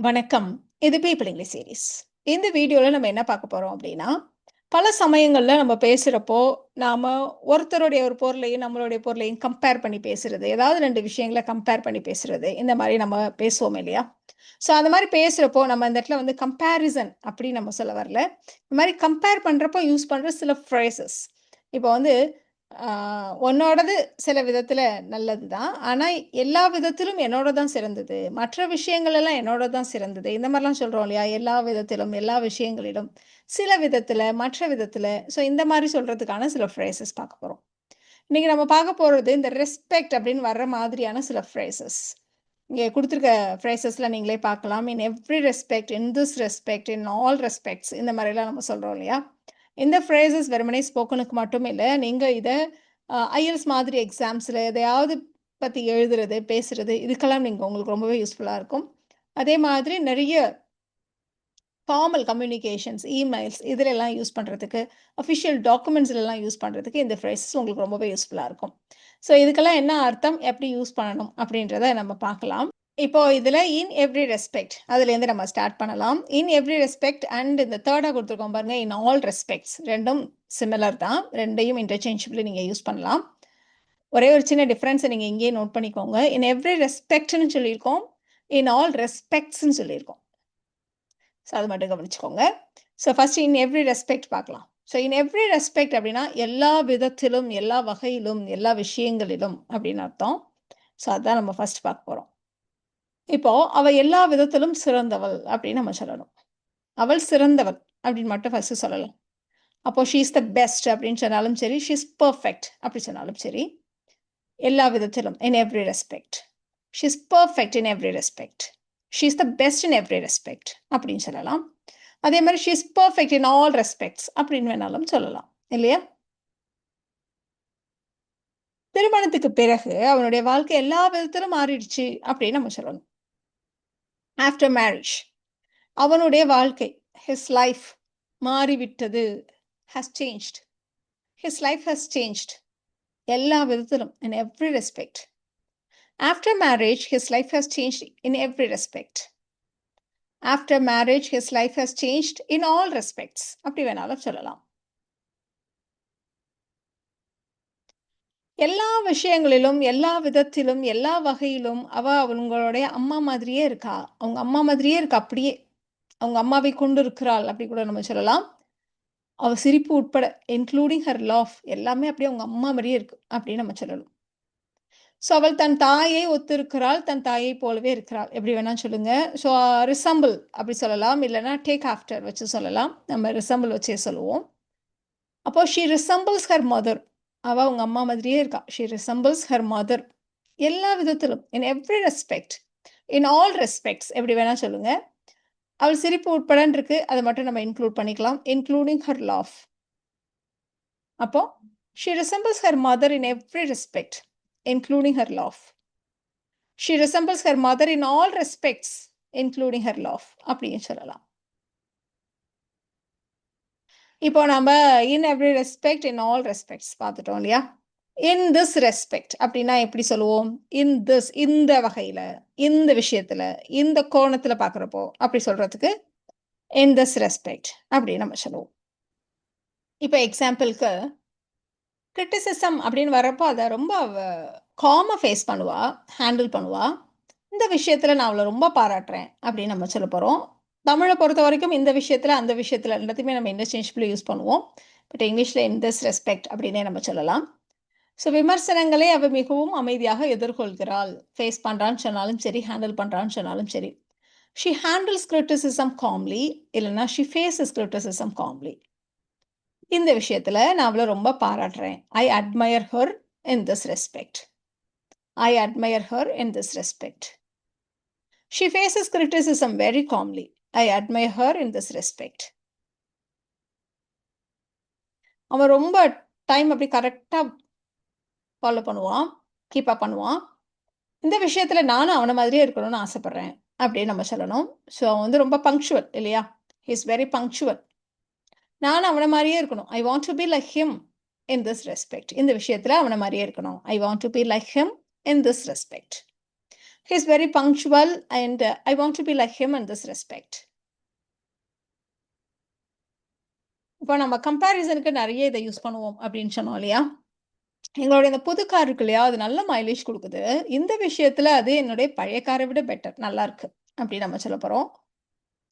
வணக்கம். இது people English series. இந்த வீடியோல நம்ம என்ன பார்க்க போறோம் அப்படின்னா, பல சமயங்கள்ல நம்ம பேசுறப்போ, நாம ஒருத்தருடைய ஒரு பொருளையும், நம்மளுடைய பொருளையும் கம்பேர் பண்ணி பேசுறது. ஏதாவது 2 விஷயங்கள கம்பேர் பண்ணி பேசுறது. இந்த மாரி நம்ம பேசுவோம் இல்லையா? ஸோ அந்த மாரி பேசுறப்போ, நம்ம இந்த இடத்துல வந்து கம்பேரிசன் அப்படின்னு நம்ம சொல்ல வரல. இந்த மாரி கம்பேர் பண்றப்போ யூஸ் பண்ற சில ஃப்ரேசஸ். இப்போ வந்து ஆ உன்னோடது சில விதத்தில நல்லது தான். ஆனா, எல்லா விதத்திலும் என்னோட தான் சிறந்தது. மற்ற விஷயங்கள் எல்லாம் என்னோட தான் சிறந்தது. இந்த மாரிலாம் சொல்றோம் இல்லையா? எல்லா விதத்திலும், எல்லா விஷயங்களிலும், சில விதத்தில, மற்ற விதத்தில. ஸோ இந்த மாரி சொல்றதுக்கான சில ஃப்ரேசஸ் பார்க்க போறோம். இன்னைக்கு நம்ம பார்க்க போறது இந்த ரெஸ்பெக்ட் அப்படின்னு வர்ற மாதிரியான சில ஃப்ரேசஸ். இங்க குடுத்துருக்க ஃப்ரேசஸ்லாம் நீங்களே பார்க்கலாம். இன் every respect, in this respect, in all respects இந்த மாரிலாம் நம்ம சொல்றோம் இல்லையா? இந்த ஃப்ரேசஸ் வெறுமனே ஸ்போக்கனுக்கு மட்டும் இல்ல. நீங்க இத ஐஎல்ஸ் மாதிரி எக்ஸாம்ஸ்ல எதையாவது பத்தி எழுதுறது, பேசுறது இதுக்கெல்லாம் உங்களுக்கு ரொம்பவே யூஸ்ஃபுல்லா இருக்கும். அதே மாதிரி நெறைய ஃபார்மல் கம்யூனிகேஷன்ஸ், இமெயில்ஸ் இதுலலாம் யூஸ் பண்றதுக்கு, அஃபிஷியல் டாக்குமெண்ட்ஸ்லலாம் யூஸ் பண்றதுக்கு இந்த ஃப்ரேசஸ் உங்களுக்கு ரொம்பவே யூஸ்ஃபுல்லா இருக்கும். ஸோ இதுக்கெல்லாம் என்ன அர்த்தம்? எப்படி யூஸ் பண்ணணும்? அப்படின்றத நம்ம பார்க்கலாம். இப்போ இதுல இன் எவ்ரி ரெஸ்பெக்ட் அதுலேருந்து நம்ம ஸ்டார்ட் பண்ணலாம். இன் எவ்ரி ரெஸ்பெக்ட் அண்ட் இந்த 3ஆ குடுத்துருக்கோம் பாருங்க, இன் ஆல் ரெஸ்பெக்ட்ஸ் 2ம் சிமிலர் தான். 2யும் இன்டர்சேஞ்சபிளி நீங்க யூஸ் பண்ணலாம். ஒரே ஒரு சின்ன டிஃபரன்ஸ நீங்க இங்கேயே நோட் பண்ணிக்கோங்க. இன் எவ்ரி ரெஸ்பெக்ட்ன்னு சொல்லியிருக்கோம். இன் ஆல் ரெஸ்பெக்ட்ஸ்ன்னு சொல்லியிருக்கோம். ஸோ அது மட்டும் கவனிச்சுக்கோங்க. So first in every respect பார்க்கலாம். ஸோ இன் எவ்ரி ரெஸ்பெக்ட் அப்படின்னா எல்லா விதத்திலும், எல்லா வகையிலும், எல்லா விஷயங்களிலும் அப்படின்னு அர்த்தம். ஸோ அதான் நம்ம ஃபர்ஸ்ட் பார்க்க போறோம். இப்போ அவ எல்லா விதத்திலும் சிறந்தவள் அப்படின்னு நம்ம சொல்லணும். அவள் சிறந்தவள் அப்படின்னு மட்டும் ஃபர்ஸ்ட் சொல்லலாம். அப்போ ஷி இஸ் த பெஸ்ட் அப்படின்னு சொன்னாலும் சரி, ஷி இஸ் பெர்ஃபெக்ட் அப்படி சொன்னாலும் சரி, எல்லா விதத்திலும் இன் every respect. She is perfect in every respect. She is the best in every respect அப்படின்னு சொல்லலாம். அதே மாதிரி she is perfect in all respects அப்படின்னு வேணாலும் சொல்லலாம் இல்லையா? திருமணத்துக்கு பிறகு அவனுடைய வாழ்க்கை எல்லா விதத்திலும் மாறிடுச்சு அப்படின்னு நம்ம சொல்லணும். ஆஃப்டர் மேரேஜ் அவனுடைய வாழ்க்கை ஹிஸ் லைஃப் மாறிவிட்டது. Has changed. His life has changed. எல்லா விதத்திலும் இன் every respect. After marriage his life has changed in every respect. After marriage his life has changed in all respects அப்படி வேணாலும் சொல்லலாம். எல்லா விஷயங்களிலும், எல்லா விதத்திலும், எல்லா வகையிலும் அவங்களுடைய அம்மா மாதிரியே இருக்கா. அவங்க அம்மா மாதிரியே இருக்கா அப்படியே. அவங்க அம்மாவை கொண்டு இருக்கிறாள் அப்படி கூட நம்ம சொல்லலாம். அவ சிரிப்பு உட்பட இன்க்ளூடிங் ஹர் லாஃப் எல்லாமே அப்படியே அவங்க அம்மா மாரியே இருக்கு அப்படின்னு நம்ம சொல்லலாம். ஸோ அவள் தன் தாயை ஒத்திருக்கிறாள். தன் தாயைப் போலவே இருக்கிறாள். எப்படி வேணா சொல்லுங்க. ஸோ ரிசம்பிள் அப்படி சொல்லலாம். இல்லன்னா டேக் ஆஃப்டர் வச்சு சொல்லலாம். நம்ம ரிசம்பிள் வச்சே சொல்லுவோம். அப்போ ஷி ரிசம்பிள்ஸ் ஹர் மதர். அவ அவங்க அம்மா மாதிரியே இருக்கா. She resembles her mother. எல்லா விதத்திலும். இன் every respect. In all respects எப்படி வேணா சொல்லுங்க. அவள் சிரிப்பு உட்படன்னு இருக்கு. அத மட்டும் நம்ம இன்க்ளூட் பண்ணிக்கலாம். Including her laugh. அப்போ she resembles her mother in every respect, including her laugh. She resembles her mother in all respects, including her laugh அப்படின்னு சொல்லலாம். இப்போ நம்ம in every respect, in all respects பார்த்துட்டோம் இல்லையா? இன் திஸ் ரெஸ்பெக்ட் அப்படின்னா எப்படி சொல்லுவோம்? இன் திஸ் இந்த வகையில, இந்த விஷயத்துல, இந்த கோணத்துல பார்க்குறப்போ அப்படி சொல்றதுக்கு இன் திஸ் ரெஸ்பெக்ட் அப்படின்னு நம்ம சொல்லுவோம். இப்போ எக்ஸாம்பிளுக்கு கிரிட்டிசிசம் அப்படின்னு வரப்போ அத ரொம்ப காமா ஃபேஸ் பண்ணுவா, ஹேண்டில் பண்ணுவா. இந்த விஷயத்துல நான் அவள ரொம்ப பாராட்டுறேன் அப்படின்னு நம்ம சொல்லப் போறோம். தமிழ பொறுத்தவரைக்கும் இந்த விஷயத்துல, அந்த விஷயத்துல 2த்தையுமே நம்ம இன்டர்சேஞ்சபிளா யூஸ் பண்ணுவோம். பட் இங்கிலீஷ்ல இன் திஸ் ரெஸ்பெக்ட் அப்படின்னே நம்ம சொல்லலாம். ஸோ விமர்சனங்களை அவ மிகவும் அமைதியாக எதிர்கொள்கிறாள். ஃபேஸ் பண்றான்னு சொன்னாலும் சரி, ஹேண்டில் பண்றான்னு சொன்னாலும் சரி. ஷி ஹேண்டில்ஸ் கிரிட்டிசிசம் காம்லி இல்லன்னா ஷி ஃபேஸஸ் கிரிட்டிசிசம் காம்லி. இந்த விஷயத்துல நான் அவள ரொம்ப பாராட்டுறேன். I admire her in this respect. I admire her in this respect. She faces criticism very calmly. I admire her in this respect. அவன் ரொம்ப time அப்படி கரெக்ட்டா ஃபாலோ பண்ணுவான். கீப் அப் பண்ணுவான். இந்த விஷயத்துல நானும் அவன மாதிரியே இருக்கணும்னு ஆசைப்படுறேன். அப்படின்னு நம்ம சொல்லணும். ஸோ அவன் வந்து ரொம்ப பங்க்சுவல் இல்லையா? He is very punctual. நானும் அவன மாரியே இருக்கணும். I want to be like him in this respect. இந்த விஷயத்துல அவன மாரியே இருக்கணும். I want to be like him in this respect. He is very punctual and I want to be like him in this respect. இப்போ நம்ம கம்பேரிசனுக்கு நிறைய இதை use பண்ணுவோம் அப்படின்னு சொன்னோம் இல்லையா? எங்களுடைய இந்த புது கார் இருக்கு இல்லையா? அது நல்ல மைலேஜ் குடுக்குது. இந்த விஷயத்துல அது என்னுடைய பழைய காரை விட பெட்டர். நல்லா இருக்கு. அப்படின்னு நம்ம சொல்லப் போறோம்.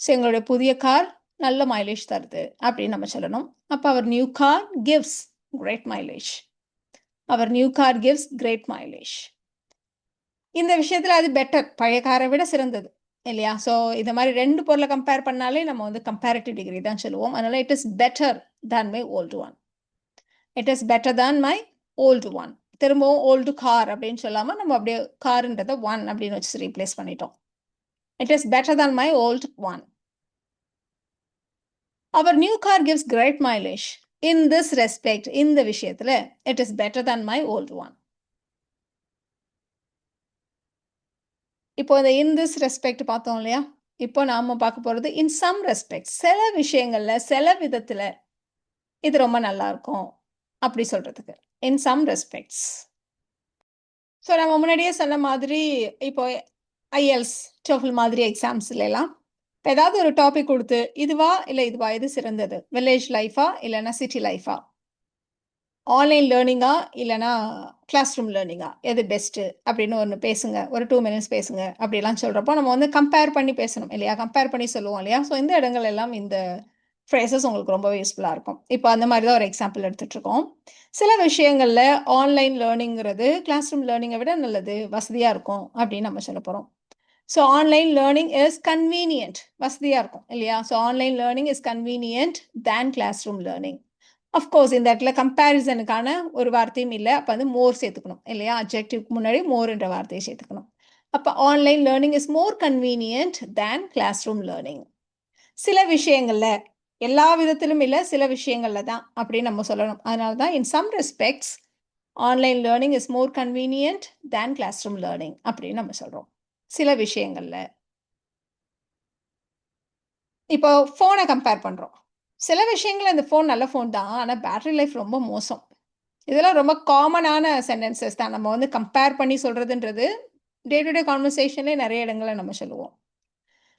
ஸோ எங்களுடைய புதிய கார் நல்ல மைலேஜ் தருது அப்படின்னு நம்ம சொல்லணும். அப்ப அவர் new car gives great mileage. அவர் new car gives great mileage. இந்த விஷயத்துல அது பெட்டர். பழைய காரை விட சிறந்தது. இல்லையா? ஸோ இந்த மாதிரி 2 பொருளை கம்பேர் பண்ணாலே நம்ம வந்து கம்பேரிட்டிவ் டிகிரி தான் சொல்லுவோம். அதனால it is better than my old one. It is better than my old one. திரும்பவும் ஓல்டு கார் அப்படின்னு சொல்லாம நம்ம அப்படியே கார்ன்றதை ஒன் அப்படின்னு வச்சு ரீப்ளேஸ் பண்ணிட்டோம். It is better than my old one. Our new car gives great mileage. In this respect, இந்த விஷயத்துல it is better than my old one. இப்போ இந்த in this respect பார்த்தோம் இல்லையா? இப்போ நாம பார்க்க போறது in some respects. சில விஷயங்கள்ல சில விதத்துல இது ரொம்ப நல்லா இருக்கும் அப்படி சொல்றதுக்கு. In some respects. ஸோ நம்ம முன்னாடியே சொன்ன மாதிரி இப்போ IELTS, TOEFL மாதிரி எக்ஸாம்ஸ்ல எல்லாம் ஏதாவது ஒரு டாபிக் கொடுத்து இதுவா இல்லை இதுவா எது சிறந்தது, வில்லேஜ் லைஃபா இல்லைன்னா சிட்டி லைஃபா, ஆன்லைன் லேர்னிங்கா இல்லைன்னா கிளாஸ் ரூம் லேர்னிங்கா, எது பெஸ்ட்டு அப்படின்னு ஒன்று பேசுங்க, ஒரு 2 minutes பேசுங்க அப்படிலாம் சொல்கிறப்போ நம்ம வந்து கம்பேர் பண்ணி பேசணும் இல்லையா? கம்பேர் பண்ணி சொல்லுவோம் இல்லையா? ஸோ இந்த இடங்கள் எல்லாம் இந்த ஃப்ரேசஸ் உங்களுக்கு ரொம்பவே யூஸ்ஃபுல்லாக இருக்கும். இப்போ அந்த மாதிரி தான் ஒரு எக்ஸாம்பிள் எடுத்துகிட்ருக்கோம். சில விஷயங்களில் ஆன்லைன் லேர்னிங்கிறது கிளாஸ் ரூம் லேர்னிங்கை விட நல்லது, வசதியாக இருக்கும் அப்படின்னு நம்ம சொல்ல போகிறோம். So online learning is convenient, வசதியாக இருக்கும் இல்லையா? So online learning is convenient than classroom learning. Of course இந்த இடத்துல கம்பேரிசனுக்கான ஒரு வார்த்தையும் இல்லை. அப்போ வந்து மோர் சேர்த்துக்கணும் இல்லையா? அட்ஜெக்டிவ்க்கு முன்னாடி மோர்ன்ற வார்த்தையை சேர்த்துக்கணும். அப்போ online learning is more convenient than classroom learning. சில விஷயங்களில், எல்லா விதத்திலும் இல்லை, சில விஷயங்களில் தான் அப்படின்னு நம்ம சொல்லணும். அதனால தான் in some respects online learning is more convenient than classroom learning அப்படின்னு நம்ம சொல்கிறோம். சில விஷயங்களில். இப்போ ஃபோனை கம்பேர் பண்ணுறோம். சில விஷயங்கள் இந்த ஃபோன் நல்ல ஃபோன் தான், ஆனால் பேட்டரி லைஃப் ரொம்ப மோசம். இதெல்லாம் ரொம்ப காமனான சென்டென்சஸ் தான். நம்ம வந்து கம்பேர் பண்ணி சொல்கிறதுன்றது டே டு டே கான்வர்சேஷன்லேயே நிறைய இடங்களில் நம்ம சொல்லுவோம்.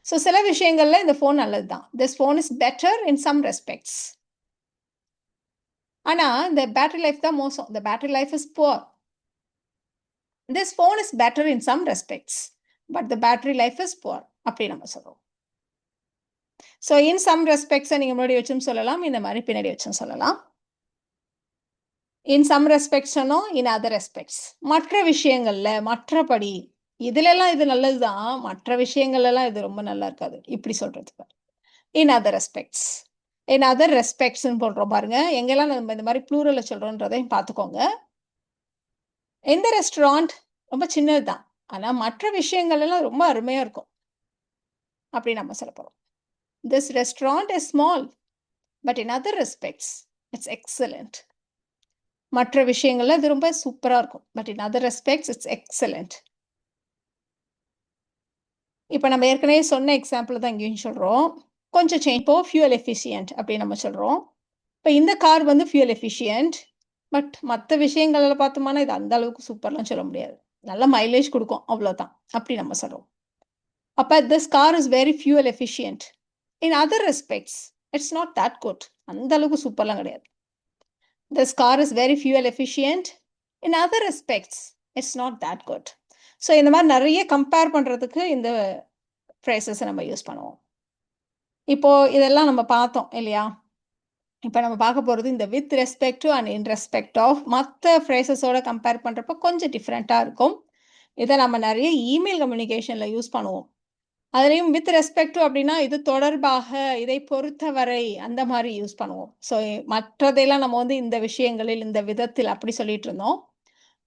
ஸோ சில விஷயங்களில் இந்த ஃபோன் நல்லது தான். This phone is better in some respects. ஆனால் இந்த பேட்டரி லைஃப் தான் மோசம். The battery life is poor. This phone is better in some respects but the battery life is poor அப்படி நம்ம சொல்கிறோம். ஸோ இன் சம் ரெஸ்பெக்ட்ஸை நீங்கள் முன்னாடி வச்சும் சொல்லலாம், இந்த மாதிரி பின்னாடி வச்சும் சொல்லலாம். இன் சம் ரெஸ்பெக்ட்ஸ் சொன்னோம், இன் அதர் ரெஸ்பெக்ட்ஸ். மற்ற விஷயங்கள்ல, மற்றபடி இதுலெல்லாம் இது நல்லது தான், மற்ற விஷயங்கள்லாம் இது ரொம்ப நல்லா இருக்காது இப்படி சொல்றதுக்கு. In other respects. In other ரெஸ்பெக்ட்ஸ்ன்னு போடுறோம் பாருங்க. எங்கெல்லாம் நம்ம இந்த மாதிரி ப்ளூரல்ல சொல்றோன்றதையும் பார்த்துக்கோங்க. இந்த ரெஸ்டாரண்ட் ரொம்ப சின்னது தான், ஆனால் மற்ற விஷயங்கள் எல்லாம் ரொம்ப அருமையாக இருக்கும் அப்படி நம்ம சொல்ல போகிறோம். This restaurant is small, but in other respects, it's excellent. மற்ற விஷயங்கள்ல இது ரொம்ப சூப்பராக இருக்கும், but in other respects it's excellent. இப்போ நம்ம ஏற்கனவே சொன்ன எக்ஸாம்பிள் தான் இங்கேயும் சொல்கிறோம். கொஞ்சம் சேஞ்ச். இப்போ ஃபியூல் எஃபிஷியன்ட் அப்படின்னு நம்ம சொல்கிறோம். இப்போ இந்த கார் வந்து ஃபியூல் எஃபிஷியன்ட், பட் மற்ற விஷயங்களில் பார்த்தோம்னா இது அந்த அளவுக்கு சூப்பர்லாம் சொல்ல முடியாது. நல்ல மைலேஜ் கொடுக்கும், அவ்வளோதான் அப்படி நம்ம சொல்கிறோம். அப்போ this car is very fuel efficient. In other respects, it's not that good. அந்த அளவுக்கு சூப்பர்லாம் கிடையாது. This car is very fuel efficient. In other respects, it's not that good. So இந்த மாதிரி நிறைய கம்பேர் பண்ணுறதுக்கு இந்த ஃப்ரேசஸை நம்ம யூஸ் பண்ணுவோம். இப்போ இதெல்லாம் நம்ம பார்த்தோம் இல்லையா? இப்போ நம்ம பார்க்க போகிறது இந்த with respect to and in respect of மற்ற ஃப்ரேசஸோட கம்பேர் பண்ணுறப்போ கொஞ்சம் டிஃப்ரெண்ட்டாக இருக்கும். இதை நம்ம நிறைய இமெயில் கம்யூனிகேஷனில் யூஸ் பண்ணுவோம். அதுலேயும் வித் ரெஸ்பெக்ட் டு அப்படின்னா இது தொடர்பாக, இதை பொறுத்தவரை அந்த மாதிரி யூஸ் பண்ணுவோம். ஸோ மற்றதையெல்லாம் நம்ம வந்து இந்த விஷயங்களில், இந்த விதத்தில் அப்படி சொல்லிட்டு இருந்தோம்.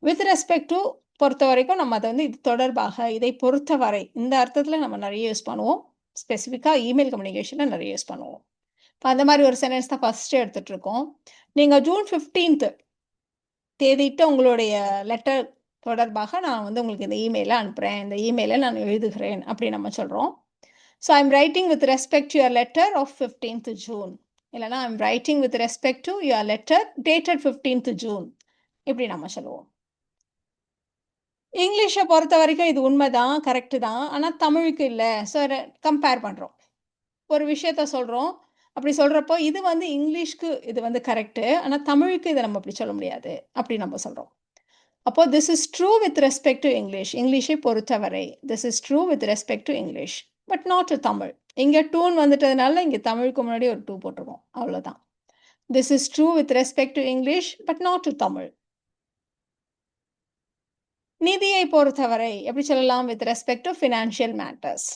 வித் ரெஸ்பெக்ட் டு பொறுத்த வரைக்கும் நம்ம அதை வந்து இது தொடர்பாக, இதை பொறுத்தவரை இந்த அர்த்தத்தில் நம்ம நிறைய யூஸ் பண்ணுவோம். ஸ்பெசிஃபிக்காக இமெயில் கம்யூனிகேஷனில் நிறைய யூஸ் பண்ணுவோம். இப்போ அந்த மாதிரி ஒரு சென்டென்ஸ் தான் ஃபஸ்ட்டு எடுத்துகிட்டு இருக்கோம். நீங்கள் ஜூன் 15th தேதிட்டு உங்களுடைய லெட்டர் தொடர்பாக நான் வந்து உங்களுக்கு இந்த இமெயிலை அனுப்புகிறேன், இந்த இமெயிலை நான் எழுதுகிறேன் அப்படி நம்ம சொல்கிறோம். ஸோ I'm writing with respect to your letter of 15th June, இல்லைனா I'm writing with respect to your letter dated 15th June இப்படி நம்ம சொல்லுவோம். இங்கிலீஷை பொறுத்த வரைக்கும் இது உண்மைதான், கரெக்ட் தான். ஆனா தமிழுக்கு இல்ல. ஸோ கம்பேர் பண்றோம். ஒரு விஷயத்த சொல்றோம். அப்படி சொல்றப்போ, இது வந்து இங்கிலீஷ்க்கு இது வந்து கரெக்ட்டு. ஆனா தமிழுக்கு இத நம்ம அப்படி சொல்ல முடியாது. அப்படி நம்ம சொல்றோம். அப்போ this is true with respect to English. இங்கிலீஷை பொறுத்தவரை. This is true with respect to English. But not to Tamil. இங்க டூன்னு வந்துட்டதுனால, இங்க தமிழுக்கு முன்னாடி ஒரு 2 போட்டுருக்கோம். அவ்வளோதான். This is true with respect to English, but not to Tamil. நிதியை பொறுத்தவரை எப்படி சொல்லலாம்? With respect to financial matters.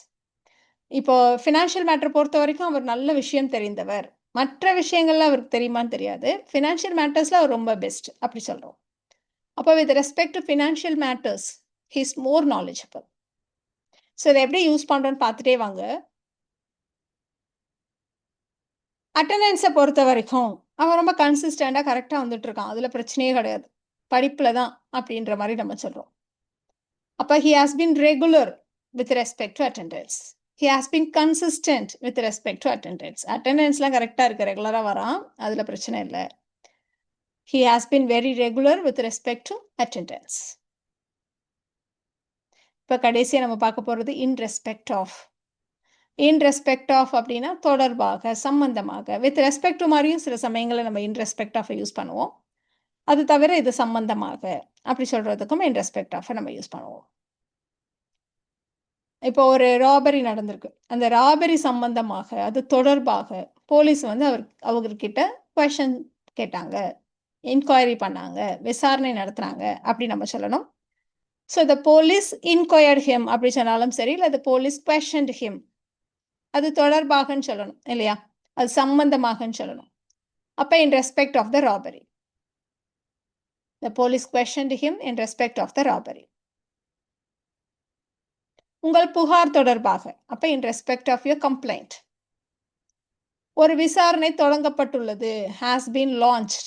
இப்போ ஃபினான்ஷியல் மேட்டர் பொறுத்தவரைக்கும் அவர் நல்ல விஷயம் தெரிந்தவர். மற்ற விஷயங்கள்ல அவருக்கு தெரியுமான்னு தெரியாது. ஃபினான்ஷியல் மேட்டர்ஸ்ல அவர் ரொம்ப பெஸ்ட் அப்படி சொல்றோம். அப்போ with respect to financial matters, he is more knowledgeable. So இத எப்படி யூஸ் பண்றோம்ன்னு பார்த்துட்டே வாங்க. அட்டெண்டன்ஸ பொறுத்தவரைக்கும், அவன் ரொம்ப கன்சிஸ்டன்ட்டா கரெக்ட்டா வந்துட்டு இருக்கான். அதுல பிரச்சனையே கிடையாது. படிப்புல தான் அப்படின்ற மாரி நம்ம சொல்றோம். அப்ப he has been regular with respect to attendance. He has been consistent with respect to attendance. அட்டெண்டன்ஸ்லாம் கரெக்ட்டா இருக்கு. ரெகுலரா வரான். அதுல பிரச்சனை இல்ல. He has been very regular with respect to attendance. இப்ப கடைசியா நம்ம பார்க்க போறது in respect of. In respect of அப்படின்னா தொடர்பாக, சம்பந்தமாக. வித் ரெஸ்பெக்ட் டு மாரியும் சில சமயங்கள்ல நம்ம இன் ரெஸ்பெக்ட் ஆஃப் யூஸ் பண்ணுவோம். அது தவிர இது சம்பந்தமாக அப்படி சொல்றதுக்கும் இன் ரெஸ்பெக்ட் ஆஃப் நம்ம யூஸ் பண்ணுவோம். இப்போ ஒரு ராபரி நடந்திருக்கு. அந்த ராபரி சம்பந்தமாக, அது தொடர்பாக போலீஸ் வந்து அவர்கிட்ட கொஸ்டின் கேட்டாங்க. என்கொயரி பண்ணாங்க. விசாரணை நடத்துனாங்க. அப்படி நம்ம சொல்லணும். ஸோ த போலீஸ் இன்கொயர்ட் ஹிம் அப்படி சொன்னாலும் சரி, இல்ல த போலீஸ் கொஸ்டின்ட் ஹிம். அது தொடர்பாகன்னு சொல்லணும் இல்லையா? அது சம்பந்தமாகன்னு சொல்லணும். அப்ப in respect of the robbery. The police questioned him in respect of the robbery. உங்கள் புகார் தொடர்பாக. அப்ப in respect of your complaint. ஒரு விசாரணை தொடங்கப்பட்டுள்ளது. Has been launched.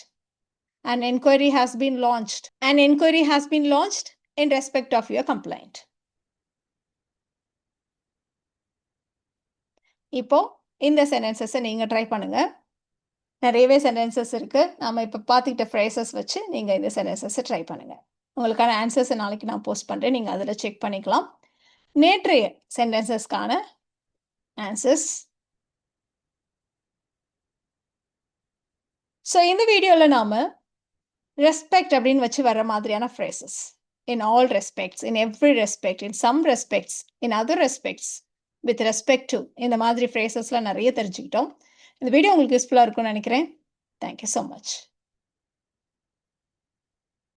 An enquiry has been launched. An enquiry has been launched in respect of your complaint. இப்போ இந்த சென்டென்சஸை நீங்க ட்ரை பண்ணுங்க. நிறையவே சென்டென்சஸ் இருக்கு. நாம இப்போ பார்த்துக்கிட்ட ஃப்ரேசஸ் வச்சு நீங்க இந்த சென்டென்சஸை ட்ரை பண்ணுங்க. உங்களுக்கான ஆன்சர்ஸை நாளைக்கு நான் போஸ்ட் பண்றேன். நீங்க அதில் செக் பண்ணிக்கலாம். நேற்றைய சென்டென்சஸ்க்கான ஆன்சர்ஸ். ஸோ இந்த வீடியோவில் நாம ரெஸ்பெக்ட் அப்படின்னு வச்சு வர மாதிரியான phrases. In all respects, in every respect, in some respects, in other respects, with respect to இந்த மாதிரி ஃப்ரேசஸ்லாம் நிறைய தெரிஞ்சுக்கிட்டோம். இந்த வீடியோ உங்களுக்கு யூஸ்ஃபுல்லாக இருக்கும்னு நினைக்கிறேன். Thank you so much.